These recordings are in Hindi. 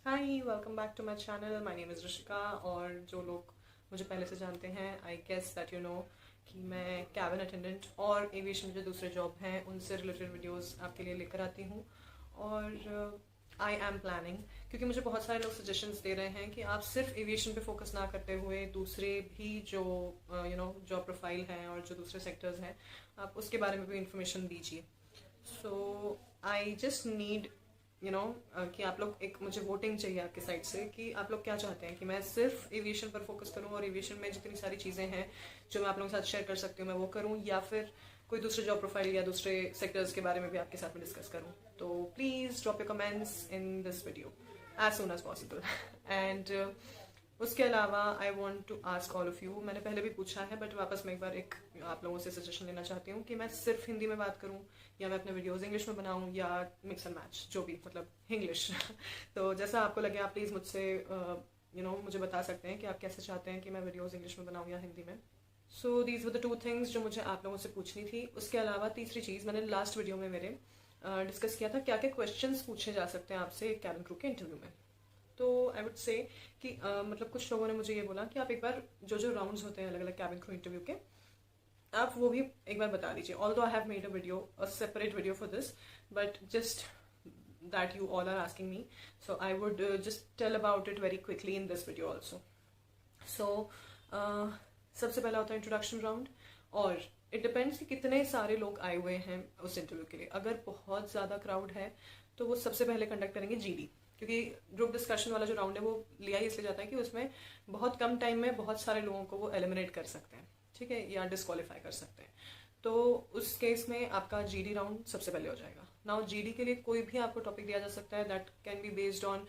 Hi, welcome back to my channel. My name is Rishika. और जो लोग मुझे पहले से जानते हैं, I guess that you know कि मैं कैबिन अटेंडेंट और एविएशन में जो दूसरे जॉब हैं उनसे रिलेटेड वीडियोस आपके लिए लेकर आती हूँ। और आई एम प्लानिंग, क्योंकि मुझे बहुत सारे लोग सजेशंस दे रहे हैं कि आप सिर्फ एविएशन पे फोकस ना करते हुए दूसरे भी जो जॉब प्रोफाइल हैं और जो दूसरे सेक्टर्स हैं आप उसके बारे में भी इंफॉर्मेशन दीजिए। सो आई जस्ट नीड कि आप लोग एक, मुझे वोटिंग चाहिए आपके साइड से कि आप लोग क्या चाहते हैं कि मैं सिर्फ एविएशन पर फोकस करूं और एविएशन में जितनी सारी चीज़ें हैं जो मैं आप लोगों के साथ शेयर कर सकती हूँ मैं वो करूं, या फिर कोई दूसरे जॉब प्रोफाइल या दूसरे सेक्टर्स के बारे में भी आपके साथ में डिस्कस करूं। तो please drop your comments in this video as soon as possible. And उसके अलावा I want to ask all of you, मैंने पहले भी पूछा है बट वापस मैं एक बार एक आप लोगों से सजेशन लेना चाहती हूँ कि मैं सिर्फ हिंदी में बात करूँ या मैं अपने वीडियोस इंग्लिश में बनाऊँ या मिक्स एंड मैच, जो भी मतलब इंग्लिश। तो जैसा आपको लगे आप प्लीज़ मुझसे मुझे बता सकते हैं कि आप कैसे चाहते हैं कि मैं वीडियोस इंग्लिश में बनाऊँ या हिंदी में। So these were the two things जो मुझे आप लोगों से पूछनी थी। उसके अलावा तीसरी चीज़, मैंने लास्ट वीडियो में मेरे डिस्कस किया था क्या क्या क्वेश्चंस पूछे जा सकते हैं आपसे कैबिन क्रू के इंटरव्यू में। तो आई वुड से कि मतलब कुछ लोगों ने मुझे ये बोला कि आप एक बार जो जो राउंड्स होते हैं अलग अलग कैबिन क्रू इंटरव्यू के, आप वो भी एक बार बता दीजिए। Although I have made a video, a separate video for this, but just that you all are asking me, so I would just tell about it very quickly in this video also. So सबसे पहला होता है इंट्रोडक्शन राउंड, और इट डिपेंड्स कि कितने सारे लोग आए हुए हैं उस इंटरव्यू के लिए। अगर बहुत ज़्यादा क्राउड है तो वो सबसे पहले कंडक्ट करेंगे जीडी, क्योंकि ग्रुप डिस्कशन वाला जो राउंड है वो लिया ही इसलिए जाता है कि उसमें बहुत कम टाइम में बहुत सारे लोगों को वो एलिमिनेट कर सकते हैं, ठीक है, या डिस्क्वालीफाई कर सकते हैं। तो उस केस में आपका जीडी राउंड सबसे पहले हो जाएगा। नाउ जीडी के लिए कोई भी आपको टॉपिक दिया जा सकता है, that can be based on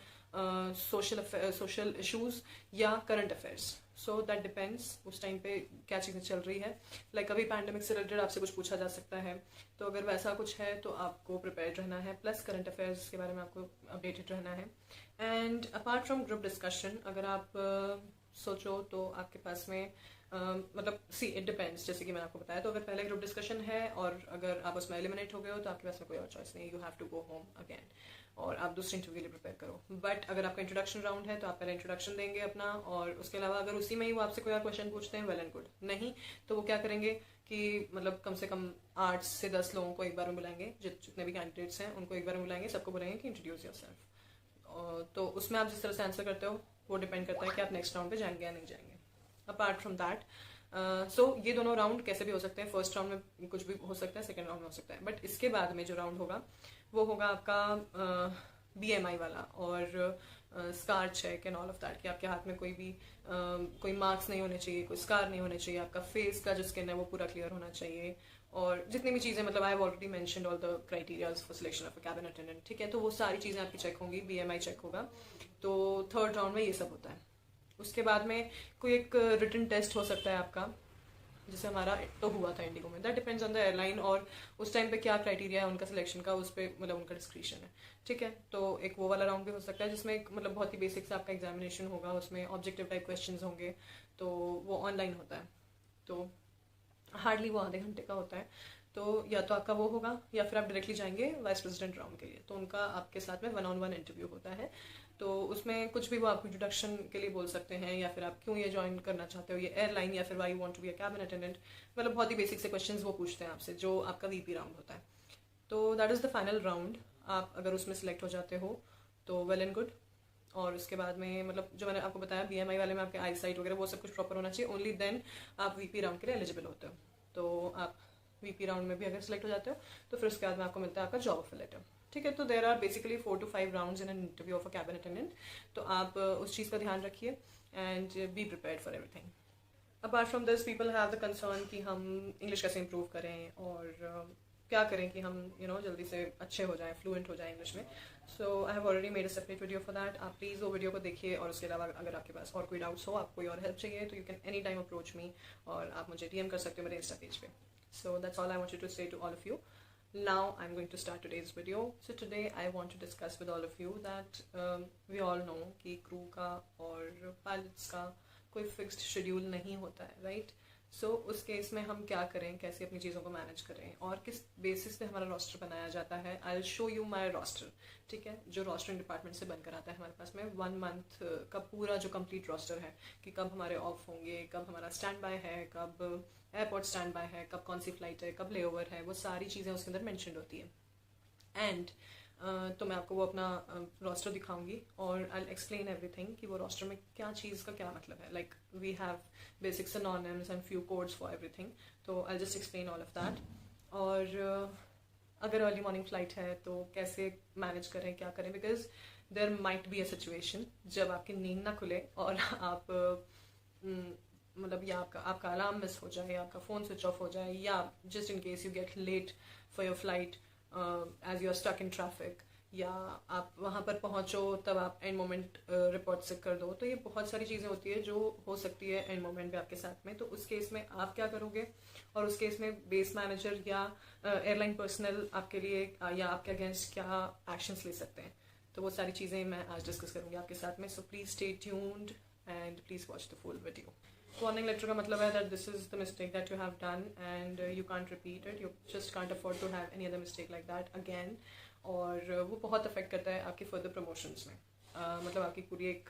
social issues या current affairs. So that depends उस टाइम पे क्या चीज़ें चल रही है। लाइक अभी पैंडेमिक से रिलेटेड आपसे कुछ पूछा जा सकता है, तो अगर वैसा कुछ है तो आपको प्रिपेयर्ड रहना है, प्लस करंट अफेयर्स के बारे में आपको अपडेटेड रहना है। And apart from group discussion, अगर आप सोचो तो आपके पास में मतलब सी इट डिपेंड्स, जैसे कि मैंने आपको बताया, तो अगर पहले ग्रुप डिस्कशन है और अगर आप उसमें एलिमिनेट हो गए हो तो आपके पास में कोई और चॉइस नहीं, you have to go home again और आप दूसरे इंटरव्यू के लिए प्रिपेयर करो। बट अगर आपका इंट्रोडक्शन राउंड है तो आप पहले इंट्रोडक्शन देंगे अपना, और उसके अलावा अगर उसी में ही वो आपसे कोई और क्वेश्चन पूछते हैं, वेल एंड गुड। नहीं तो वो क्या करेंगे कि मतलब कम से कम 8 से 10 लोगों को एक बार में बुलाएंगे, जितने भी कैंडिडेट्स हैं उनको एक बार में बुलाएंगे, सबको बोलेंगे कि इंट्रोड्यूस योरसेल्फ। तो उसमें आप जिस तरह से आंसर करते हो वो डिपेंड करता है कि आप नेक्स्ट राउंड पे जाएंगे या नहीं जाएंगे। अपार्ट फ्रॉम दैट सो ये दोनों राउंड कैसे भी हो सकते हैं, फर्स्ट राउंड में कुछ भी हो सकता है, सेकेंड राउंड में हो सकता है, बट इसके बाद में जो राउंड होगा वो होगा आपका बीएमआई वाला और scar check and all of that, कि आपके हाथ में कोई मार्क्स नहीं होने चाहिए, कोई स्कार नहीं होने चाहिए, आपका फेस का जो स्किन है वो पूरा क्लियर होना चाहिए, और जितनी भी चीज़ें, मतलब आई have already mentioned all the criterias for selection of a cabin attendant, ठीक है, तो वो सारी चीज़ें आपकी चेक होंगी, बीएमआई चेक होगा। तो थर्ड राउंड में ये सब होता है। उसके बाद में कोई एक रिटन टेस्ट हो सकता है आपका, जैसे हमारा तो हुआ था इंडिगो में, that depends on the airline और उस टाइम पे क्या क्राइटेरिया है उनका सिलेक्शन का, उस पर मतलब उनका डिस्क्रिप्शन है, ठीक है। तो एक वो वाला राउंड भी हो सकता है जिसमें एक मतलब बहुत ही बेसिक से आपका एग्जामिनेशन होगा, उसमें ऑब्जेक्टिव टाइप क्वेश्चंस होंगे, तो वो ऑनलाइन होता है, तो हार्डली वो आधे घंटे का होता है। तो या तो आपका वो होगा या फिर आप डायरेक्टली जाएंगे वाइस प्रेसिडेंट राउंड के लिए, तो उनका आपके साथ में 1-on-1 इंटरव्यू होता है। तो उसमें कुछ भी वो आपको इंट्रोडक्शन के लिए बोल सकते हैं, या फिर आप क्यों ये ज्वाइन करना चाहते हो ये एयरलाइन, या फिर why you want to be a cabin attendant, मतलब बहुत ही बेसिक से क्वेश्चंस वो पूछते हैं आपसे, जो आपका वीपी राउंड होता है। तो that is the final round. आप अगर उसमें सिलेक्ट हो जाते हो तो वेल एंड गुड। और उसके बाद में मतलब जो मैंने आपको बताया बीएमआई वाले में आपके आई साइट वगैरह वो सब कुछ प्रॉपर होना चाहिए, ओनली देन आप वीपी राउंड के लिए एलिजिबल होते हो। तो आप वीपी राउंड में भी अगर सिलेक्ट हो जाते हो तो फिर उसके बाद में आपको मिलता है आपका जॉब ऑफर लेटर, ठीक है। तो there are basically 4 to 5 rounds in an interview of a cabin attendant, तो आप उस चीज़ का ध्यान रखिए and be prepared for everything. Apart from this people have the concern कि हम इंग्लिश कैसे इंप्रूव करें और क्या करें कि हम जल्दी से अच्छे हो जाएं, फ्लुएंट हो जाएं इंग्लिश में। So I have already made a separate video for that, आप प्लीज़ वो वीडियो को देखिए। और उसके अलावा अगर आपके पास और कोई डाउट्स हो, आप कोई और हेल्प चाहिए, तो you can any time approach me, और आप मुझे डीएम कर सकते हो मेरे इंस्टा पेज पे। So that's all I wanted to say to all of you. Now I'm going to start today's video. So today I want to discuss with all of you that we all know कि crew का और pilots का कोई fixed schedule नहीं होता है, right? सो उस केस में हम क्या करें, कैसे अपनी चीज़ों को मैनेज करें और किस बेसिस पे हमारा रोस्टर बनाया जाता है। I will show you my roster, ठीक है, जो रोस्टरिंग डिपार्टमेंट से बनकर आता है हमारे पास में 1 मंथ का पूरा जो कंप्लीट रोस्टर है कि कब हमारे ऑफ होंगे, कब हमारा स्टैंड बाय है, कब एयरपोर्ट स्टैंड बाय है, कब कौन सी फ्लाइट है, कब लेओवर है, वो सारी चीज़ें उसके अंदर मैंशन होती है। एंड तो मैं आपको वो अपना रोस्टर दिखाऊंगी और आई एक्सप्लेन एवरीथिंग कि वो रोस्टर में क्या चीज़ का क्या मतलब है। Like we have basic synonyms and few codes for everything, तो I just explain all of that. और अगर अर्ली मॉर्निंग फ्लाइट है तो कैसे मैनेज करें, क्या करें, because there might be a situation जब आपकी नींद ना खुले और आप मतलब या आपका अलार्म मिस हो जाए, या आपका फ़ोन स्विच ऑफ हो जाए, या just in case you get late for your flight as you are stuck in traffic, या आप वहाँ पर पहुँचो तब आप एंड मोमेंट रिपोर्ट चेक कर दो। तो ये बहुत सारी चीज़ें होती है जो हो सकती है एंड मोमेंट पे आपके साथ में। तो उस केस में आप क्या करोगे, और उस केस में बेस मैनेजर या एयरलाइन पर्सनल आपके लिए या आपके अगेंस्ट क्या एक्शंस ले सकते हैं। तो वो सारी चीज़ें मैं आज डिस्कस करूँगी आपके साथ में। So please stay tuned and please watch the full video. Warning letter का मतलब है that this is the mistake that you have done and you can't repeat it, you just can't afford to have any other mistake like that again. और वो बहुत अफेक्ट करता है आपके फर्दर प्रमोशंस में। मतलब आपकी पूरी एक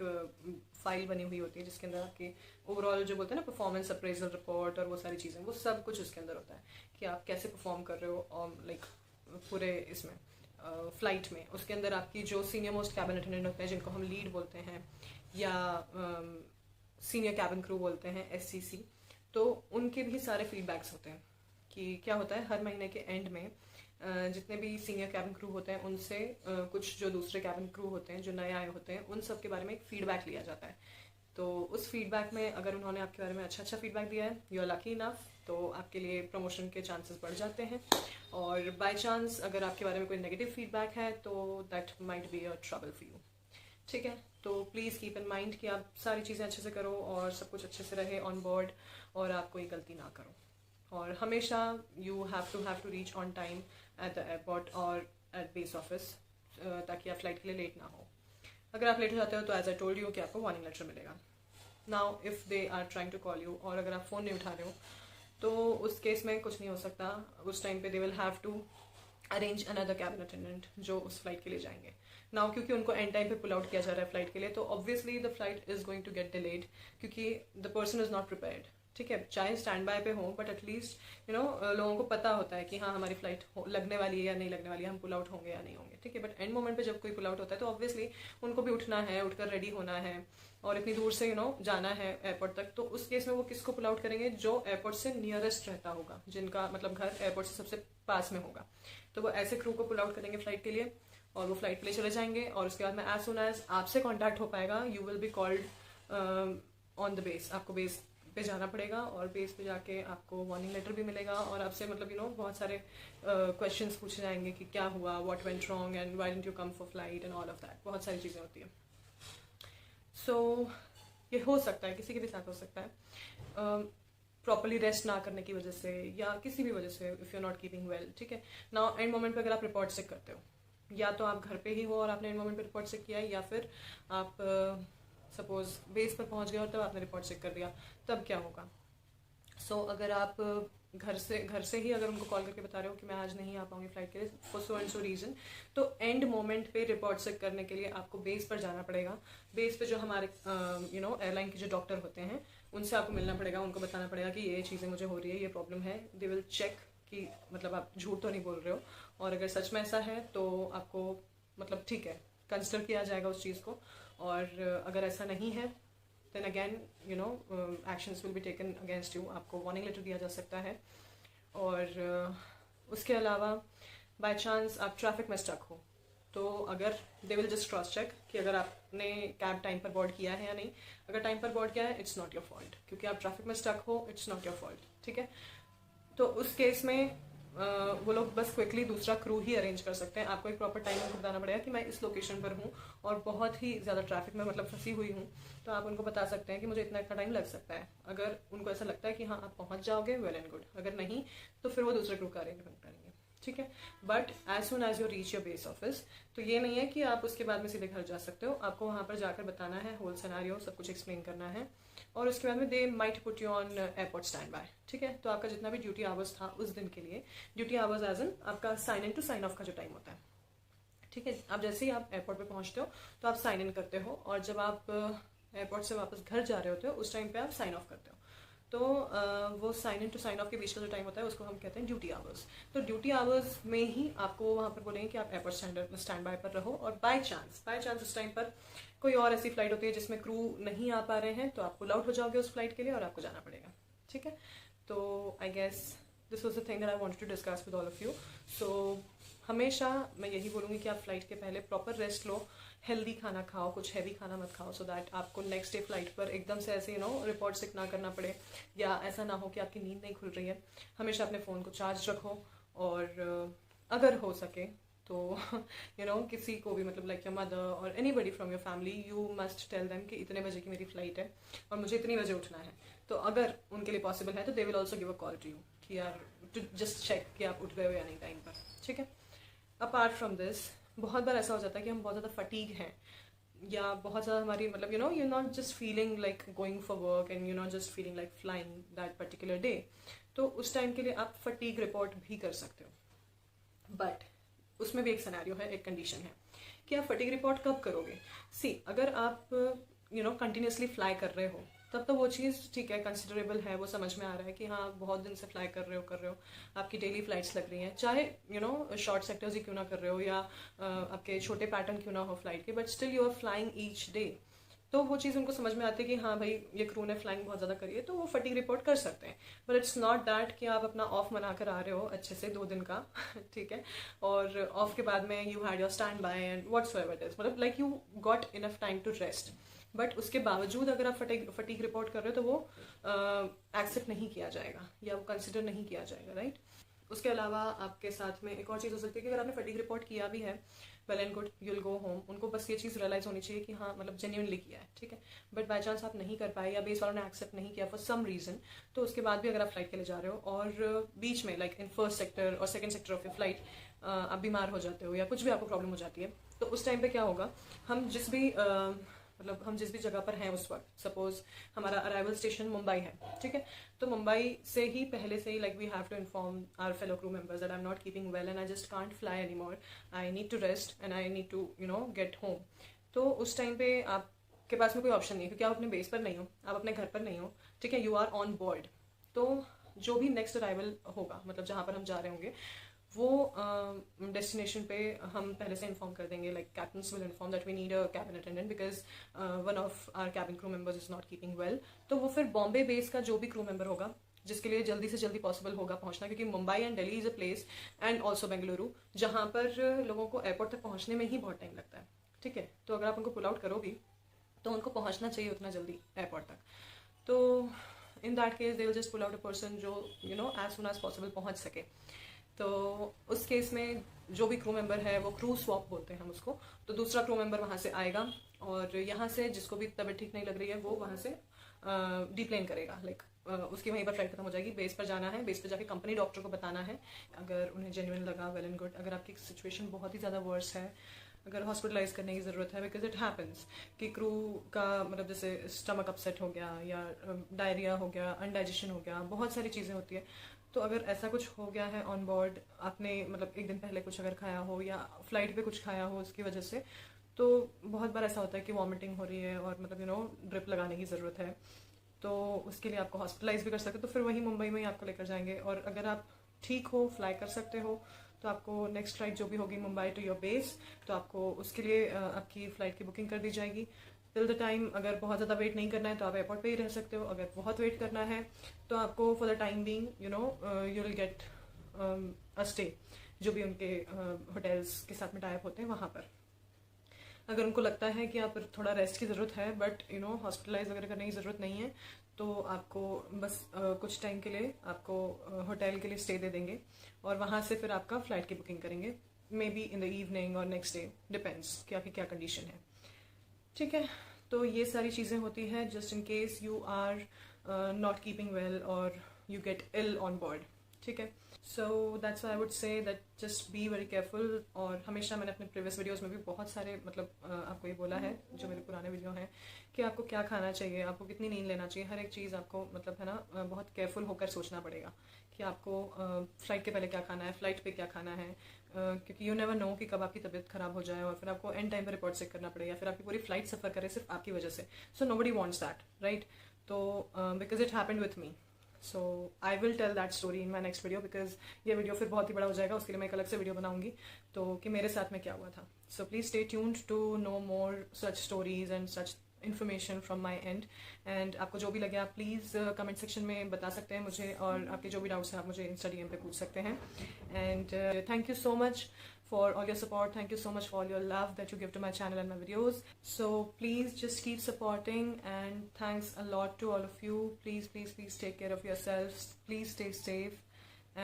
फाइल बनी हुई होती है जिसके अंदर आपकी ओवरऑल जो बोलते हैं ना परफॉर्मेंस अप्रेजल रिपोर्ट और वो सारी चीज़ें, वो सब कुछ उसके अंदर होता है कि आप कैसे परफॉर्म कर रहे हो और लाइक पूरे इसमें फ्लाइट में। उसके अंदर आपकी जो सीनियर मोस्ट कैबिन अटेंडेंट होते हैं जिनको हम लीड बोलते हैं या सीनियर कैबिन क्रू बोलते हैं SCC, तो उनके भी सारे फीडबैक्स होते हैं कि क्या होता है हर महीने के एंड में जितने भी सीनियर कैबिन क्रू होते हैं उनसे कुछ जो दूसरे कैबिन क्रू होते हैं जो नए आए होते हैं उन सब के बारे में एक फीडबैक लिया जाता है। तो उस फीडबैक में अगर उन्होंने आपके बारे में अच्छा फीडबैक दिया है, यू आर लकी इनफ, तो आपके लिए प्रमोशन के चांसेस बढ़ जाते हैं। और बाय चांस अगर आपके बारे में कोई नेगेटिव फीडबैक है तो that might be a trouble for you, ठीक है। तो प्लीज़ कीप इन माइंड कि आप सारी चीज़ें अच्छे से करो और सब कुछ अच्छे से रहे ऑन बोर्ड और आप कोई गलती ना करो। और हमेशा you have to reach on time at the airport और एट बेस ऑफिस ताकि आप फ्लाइट के लिए लेट ना हो। अगर आप लेट हो जाते हो तो एज आई टोल्ड यू कि आपको वार्निंग लेटर मिलेगा। Now if they are trying to call you और अगर आप फ़ोन नहीं उठा रहे हो तो उस केस में कुछ नहीं हो सकता। उस टाइम पे they will have to arrange another cabin attendant जो उस फ्लाइट के लिए जाएंगे। नाउ क्योंकि उनको एंड टाइम पे पुल आउट किया जा रहा है फ्लाइट के लिए, तो obviously the flight is going to get delayed क्योंकि the person is not prepared, ठीक है। चाहे स्टैंड बाय पे हो बट एटलीस्ट लोगों को पता होता है कि हाँ हमारी फ्लाइट लगने वाली है या नहीं लगने वाली है, हम पुल आउट होंगे या नहीं होंगे, ठीक है। बट एंड मोमेंट पे जब कोई पुल आउट होता है तो ऑब्वियसली उनको भी उठना है, उठकर रेडी होना है और इतनी दूर से जाना है एयरपोर्ट तक। तो उस केस में वो किसको पुल आउट करेंगे, जो एयरपोर्ट से नियरेस्ट रहता होगा, जिनका मतलब घर एयरपोर्ट से सबसे पास में होगा। तो वो ऐसे क्रू को पुल आउट करेंगे फ्लाइट के लिए और वो फ्लाइट के लिए चले जाएंगे। और उसके बाद में एज सुन एज आपसे कांटेक्ट हो पाएगा you will be called on the base. आपको बेस पे जाना पड़ेगा और बेस पे जाके आपको वार्निंग लेटर भी मिलेगा और आपसे मतलब बहुत सारे क्वेश्चंस पूछे जाएंगे कि क्या हुआ, what went wrong and why didn't you come for flight and all of that. बहुत सारी चीज़ें होती हैं। सो ये हो सकता है, किसी के भी साथ हो सकता है, प्रॉपरली रेस्ट ना करने की वजह से या किसी भी वजह से, if you are not keeping well, ठीक है। नाउ एंड मोमेंट पे अगर आप रिपोर्ट चेक करते हो, या तो आप घर पे ही हो और आपने एंड मोमेंट पे रिपोर्ट चेक किया है, या फिर आप सपोज बेस पर पहुंच गए और तब आपने रिपोर्ट चेक कर दिया, तब क्या होगा। सो अगर आप घर से ही अगर उनको कॉल करके बता रहे हो कि मैं आज नहीं आ पाऊंगी फ्लाइट के लिए for so and so reason, तो एंड मोमेंट पे रिपोर्ट चेक करने के लिए आपको बेस पर जाना पड़ेगा। बेस पे जो हमारे एयरलाइन के जो डॉक्टर होते हैं उनसे आपको मिलना पड़ेगा, उनको बताना पड़ेगा कि ये चीज़ें मुझे हो रही है, ये प्रॉब्लम है। दे विल चेक कि मतलब आप झूठ तो नहीं बोल रहे हो, और अगर सच में ऐसा है तो आपको मतलब ठीक है कंसिडर किया जाएगा उस चीज़ को। और अगर ऐसा नहीं है then again actions will be taken against you, आपको वार्निंग लेटर दिया जा सकता है। और उसके अलावा बाय चांस आप ट्रैफिक में स्टक हो तो अगर they will just cross check कि अगर आपने कैब टाइम पर बोर्ड किया है या नहीं। अगर टाइम पर बोर्ड किया है इट्स नॉट योर फॉल्ट, क्योंकि आप ट्रैफिक में स्टक हो, इट्स नॉट योर फॉल्ट, ठीक है। तो उस केस में वो लोग बस क्विकली दूसरा क्रू ही अरेंज कर सकते हैं। आपको एक प्रॉपर टाइम उनको बताना पड़ेगा कि मैं इस लोकेशन पर हूँ और बहुत ही ज़्यादा ट्रैफिक में मतलब फंसी हुई हूँ, तो आप उनको बता सकते हैं कि मुझे इतना टाइम लग सकता है। अगर उनको ऐसा लगता है कि हाँ आप पहुँच जाओगे, वेल एंड गुड। अगर नहीं तो फिर वो दूसरे क्रू का अरेंजमेंट करेंगे, ठीक है। But as soon as you reach your base office, तो ये नहीं है कि आप उसके बाद में सीधे घर जा सकते हो, आपको वहाँ पर जाकर बताना है, होल सिनेरियो सब कुछ एक्सप्लेन करना है, और उसके बाद में they might put you on airport stand by, ठीक है। तो आपका जितना भी ड्यूटी आवर्स था उस दिन के लिए, ड्यूटी आवर्स एज इन आपका sign in to sign off का जो टाइम होता है, ठीक है। आप जैसे ही आप एयरपोर्ट पे पहुंचते हो तो आप साइन इन करते हो, और जब आप एयरपोर्ट से वापस घर जा रहे होते हो उस टाइम पे आप साइन ऑफ करते हो। तो वो sign in to sign off के बीच का जो टाइम होता है उसको हम कहते हैं ड्यूटी आवर्स। तो ड्यूटी आवर्स में ही आपको वहाँ पर बोलेंगे कि आप एयरपोर्ट स्टैंड बाय पर रहो, और बाय चांस उस टाइम पर कोई और ऐसी फ्लाइट होती है जिसमें क्रू नहीं आ पा रहे हैं, तो आप पुल आउट हो जाओगे उस फ्लाइट के लिए और आपको जाना पड़ेगा, ठीक है। तो I guess this was the thing that I wanted to discuss with all of you. So हमेशा मैं यही बोलूँगी कि आप फ्लाइट के पहले प्रॉपर रेस्ट लो, हेल्दी खाना खाओ, कुछ हैवी खाना मत खाओ, सो दैट आपको नेक्स्ट डे फ्लाइट पर एकदम से ऐसे रिपोर्ट सिक ना करना पड़े, या ऐसा ना हो कि आपकी नींद नहीं खुल रही है। हमेशा अपने फ़ोन को चार्ज रखो, और अगर हो सके तो किसी को भी, मतलब लाइक योर मदर और anybody from your family, you must tell them कि इतने बजे की मेरी फ्लाइट है और मुझे इतनी बजे उठना है। तो अगर उनके लिए पॉसिबल है तो they will also give a call to you कि यार टू जस्ट चेक कि आप उठ गए हो या नहीं टाइम पर, ठीक है। अपार्ट फ्रॉम दिस, बहुत बार ऐसा हो जाता है कि हम बहुत ज़्यादा फटीग हैं, या बहुत ज़्यादा हमारी मतलब you not just feeling like going for work and you not just feeling like flying that particular day. तो उस टाइम के लिए आप फटीग रिपोर्ट भी कर सकते हो, बट उसमें भी एक सिनेरियो है, एक कंडीशन है कि आप फटीग रिपोर्ट कब करोगे। अगर आप कंटिन्यूसली फ्लाई कर रहे हो तब तो वो चीज़ ठीक है, कंसिडरेबल है, वो समझ में आ रहा है कि हाँ बहुत दिन से फ्लाई कर रहे हो, आपकी डेली फ्लाइट्स लग रही हैं, चाहे शॉर्ट सेक्टर्स ही क्यों ना कर रहे हो, या आपके छोटे पैटर्न क्यों ना हो फ्लाइट के, but still you are flying each day. तो वो चीज़ उनको समझ में आती है कि हाँ भाई ये क्रू ने फ्लाइंग बहुत ज़्यादा करी है, तो वो फटीग रिपोर्ट कर सकते हैं। बट इट्स नॉट दैट कि आप अपना ऑफ मना कर आ रहे हो अच्छे से 2 दिन का ठीक है, और ऑफ के बाद में you had your stand by and whatsoever it is, मतलब like you got enough time to rest, but उसके बावजूद अगर आप फटीग रिपोर्ट कर रहे हो तो वो एक्सेप्ट नहीं किया जाएगा, या वो कंसिडर नहीं किया जाएगा, राइट। उसके अलावा आपके साथ में एक और चीज़ हो सकती है कि अगर आपने फटीग रिपोर्ट किया भी है, well and good, you will go home. उनको बस ये चीज़ रियलाइज होनी चाहिए कि हाँ मतलब जेन्युइनली किया है, ठीक है। बट बाई चांस आप नहीं कर पाए, या बेस वालों ने एक्सेप्ट नहीं किया फॉर सम रीज़न, तो उसके बाद भी अगर आप फ्लाइट के लिए जा रहे हो और बीच में लाइक इन फर्स्ट सेक्टर और second sector of your flight आप बीमार हो जाते हो या कुछ भी आपको प्रॉब्लम हो जाती है, तो उस टाइम पे क्या होगा, हम जिस भी जगह पर हैं उस वक्त, सपोज हमारा अराइवल स्टेशन मुंबई है, ठीक है, तो मुंबई से ही पहले से ही like we have to inform our fellow crew members that I am not keeping well and I just can't fly any more, I need to rest and I need to get home. तो उस टाइम पे आपके पास में कोई ऑप्शन नहीं है, क्योंकि आप अपने बेस पर नहीं हो, आप अपने घर पर नहीं हो, ठीक है, यू आर ऑन बोर्ड। तो जो भी नेक्स्ट अराइवल होगा, मतलब जहाँ पर हम जा रहे होंगे, वो डेस्टिनेशन पे हम पहले से इन्फॉर्म कर देंगे, like captains will inform that we need a cabin attendant because one of our cabin crew members is not keeping well. तो वो फिर बॉम्बे बेस का जो भी क्रू मेंबर होगा, जिसके लिए जल्दी से जल्दी पॉसिबल होगा पहुंचना, क्योंकि Mumbai and Delhi is a place and also Bengaluru जहाँ पर लोगों को एयरपोर्ट तक पहुंचने में ही बहुत टाइम लगता है, ठीक है। तो अगर आप उनको पुल आउट करोगी तो उनको पहुंचना चाहिए उतना जल्दी एयरपोर्ट तक। तो in that case they will just pull out a person जो एज सुन एज पॉसिबल पहुंच सके। तो उस केस में जो भी क्रू मेंबर है, वो क्रू स्वॉप बोलते हैं हम उसको, तो दूसरा क्रू मेंबर वहाँ से आएगा, और यहाँ से जिसको भी तबीयत ठीक नहीं लग रही है वो वहाँ से डीप्लेन करेगा, लाइक उसकी वहीं पर फ्लाइट खत्म हो जाएगी, बेस पर जाना है, बेस पर जाके कंपनी डॉक्टर को बताना है, अगर उन्हें जेन्युइन लगा वेल एंड गुड। अगर आपकी सिचुएशन बहुत ही ज़्यादा वर्स है, अगर हॉस्पिटलाइज करने की ज़रूरत है, बिकॉज इट हैपन्स कि क्रू का मतलब जैसे स्टमक अपसेट हो गया, या डायरिया हो गया, अनडाइजेशन हो गया, बहुत सारी चीज़ें होती है। तो अगर ऐसा कुछ हो गया है ऑन बोर्ड, आपने मतलब एक दिन पहले कुछ अगर खाया हो या फ्लाइट पे कुछ खाया हो उसकी वजह से, तो बहुत बार ऐसा होता है कि वॉमिटिंग हो रही है और मतलब ड्रिप लगाने की ज़रूरत है, तो उसके लिए आपको हॉस्पिटलाइज भी कर सकते हो, तो फिर वही मुंबई में ही आपको लेकर जाएंगे। और अगर आप ठीक हो, फ्लाई कर सकते हो, तो आपको नेक्स्ट फ्लाइट जो भी होगी मुंबई टू योर बेस, तो आपको उसके लिए आपकी फ़्लाइट की बुकिंग कर दी जाएगी। टिल द टाइम अगर बहुत ज़्यादा वेट नहीं करना है तो आप एयरपोर्ट पे ही रह सकते हो, अगर बहुत वेट करना है तो आपको for the time being you will get a stay, जो भी उनके होटल्स के साथ में टाइप होते हैं वहाँ पर। अगर उनको लगता है कि आप थोड़ा रेस्ट की ज़रूरत है, बट हॉस्पिटलाइज वगैरह करने की ज़रूरत नहीं है, तो आपको बस कुछ टाइम के लिए आपको होटल के लिए स्टे दे देंगे, और वहाँ से फिर आपका फ़्लाइट की बुकिंग करेंगे, may be in the evening और नेक्स्ट डे, डिपेंड्स कि आपकी क्या कंडीशन है, ठीक है। तो ये सारी चीज़ें होती हैं just in case you are not keeping well और you get ill on board, ठीक है। So that's why I would say that just be very careful. और हमेशा मैंने अपने प्रीवियस वीडियोस में भी बहुत सारे मतलब आपको ये बोला है, जो मेरे पुराने वीडियो हैं, कि आपको क्या खाना चाहिए, आपको कितनी नींद लेना चाहिए, हर एक चीज़ आपको मतलब है ना बहुत केयरफुल होकर सोचना पड़ेगा कि आपको फ्लाइट के पहले क्या खाना है, फ्लाइट पे क्या खाना है, क्योंकि यू नेवर नो कि कब आपकी तबीयत खराब हो जाए और फिर आपको एंड टाइम पे रिपोर्ट चेक करना पड़ेगा, फिर आपकी पूरी फ्लाइट सफ़र करे सिर्फ आपकी वजह से। So nobody wants that, right? तो because it happened with me, so I will tell that story in my next video, because ये वीडियो फिर बहुत ही बड़ा हो जाएगा, उसके लिए मैं एक अलग से वीडियो बनाऊंगी तो कि मेरे साथ में क्या हुआ था। So please stay tuned to know more such stories and such information from my end. And आपको जो भी लगे आप प्लीज़ कमेंट सेक्शन में बता सकते हैं मुझे, और आपके जो भी डाउट्स हैं आप मुझे इंस्टा DM पे पूछ सकते हैं। And thank you so much for all your support. Thank you so much for all your love that you give to my channel and my videos. So please just keep supporting, and thanks a lot to all of you. Please take care of yourselves. Please stay safe,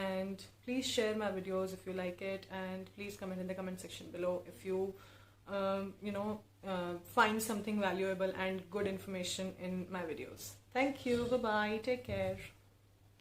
and please share my videos if you like it, and please comment in the comment section below if you find something valuable and good information in my videos. Thank you. Bye bye. Take care.